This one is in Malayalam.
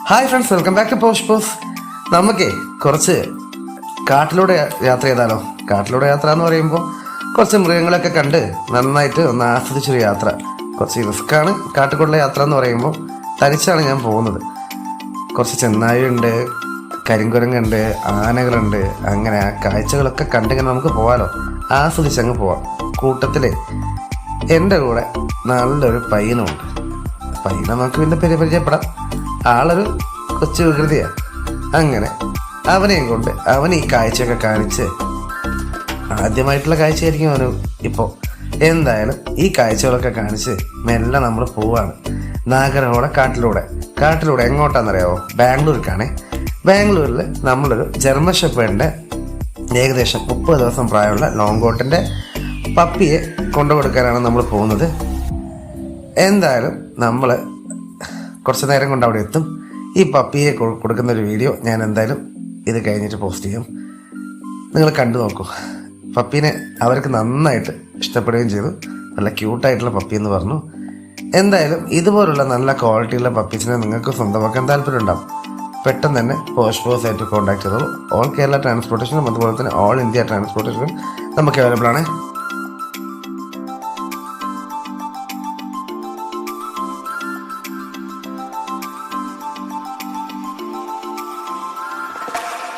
Hi friends, welcome back to Posh Paws. നമുക്കേ കുറച്ച് കാട്ടിലൂടെ യാത്ര ചെയ്താലോ? കാട്ടിലൂടെ യാത്ര എന്ന് പറയുമ്പോൾ കുറച്ച് മൃഗങ്ങളൊക്കെ കണ്ട് നന്നായിട്ട് ഒന്ന് ആസ്വദിച്ചൊരു യാത്ര. കുറച്ച് റിസ്ക്കാണ് കാട്ടിലുള്ള യാത്ര എന്ന് പറയുമ്പോൾ. തനിച്ചാണ് ഞാൻ പോകുന്നത്. കുറച്ച് ചെന്നായുണ്ട്, കരിങ്കുരങ്ങുണ്ട്, ആനകളുണ്ട്. അങ്ങനെ ആ കാഴ്ചകളൊക്കെ കണ്ടിങ്ങനെ നമുക്ക് പോകാമല്ലോ, ആസ്വദിച്ചങ്ങ് പോവാം. കൂട്ടത്തിൽ എൻ്റെ കൂടെ നല്ലൊരു പയ്യനുമുണ്ട്. പയ്യനെ നമുക്ക് പിന്നെ പരിചയപ്പെടാം. ആളൊരു കൊച്ചു വികൃതിയാണ്. അങ്ങനെ അവനെയും കൊണ്ട് അവൻ ഈ കാഴ്ചയൊക്കെ കാണിച്ച്, ആദ്യമായിട്ടുള്ള കാഴ്ചയായിരിക്കും അവന് ഇപ്പോൾ. എന്തായാലും ഈ കാഴ്ചകളൊക്കെ കാണിച്ച് മെല്ലെ നമ്മൾ പോവാണ് നാഗരഹോടെ കാട്ടിലൂടെ എങ്ങോട്ടാണെന്നറിയാമോ? ബാംഗ്ലൂർക്കാണേ. ബാംഗ്ലൂരിൽ നമ്മളൊരു ജർമ്മൻ ഷെപ്പേർഡിൻ്റെ ഏകദേശം 30 ദിവസം പ്രായമുള്ള ലോങ് കോട്ടിൻ്റെ പപ്പിയെ കൊണ്ടുകൊടുക്കാനാണ് നമ്മൾ പോകുന്നത്. എന്തായാലും നമ്മൾ കുറച്ച് നേരം കൊണ്ട് അവിടെ എത്തും. ഈ പപ്പിയെ കൊടുക്കുന്നൊരു വീഡിയോ ഞാൻ എന്തായാലും ഇത് കഴിഞ്ഞിട്ട് പോസ്റ്റ് ചെയ്യും. നിങ്ങൾ കണ്ടു നോക്കൂ. പപ്പീനെ അവർക്ക് നന്നായിട്ട് ഇഷ്ടപ്പെടുകയും ചെയ്തു. നല്ല ക്യൂട്ടായിട്ടുള്ള പപ്പി എന്ന് പറഞ്ഞു. എന്തായാലും ഇതുപോലുള്ള നല്ല ക്വാളിറ്റിയുള്ള പപ്പീസിനെ നിങ്ങൾക്ക് സ്വന്തമാക്കാൻ താല്പര്യം ഉണ്ടാവും. പെട്ടെന്ന് തന്നെ പോസ്റ്റ് ആയിട്ട് കോൺടാക്ട് ചെയ്തോളൂ. ഓൾ കേരള ട്രാൻസ്പോർട്ടേഷനും അതുപോലെ തന്നെ ഓൾ ഇന്ത്യ ട്രാൻസ്പോർട്ടേഷനും നമുക്ക് അവൈലബിൾ ആണ്.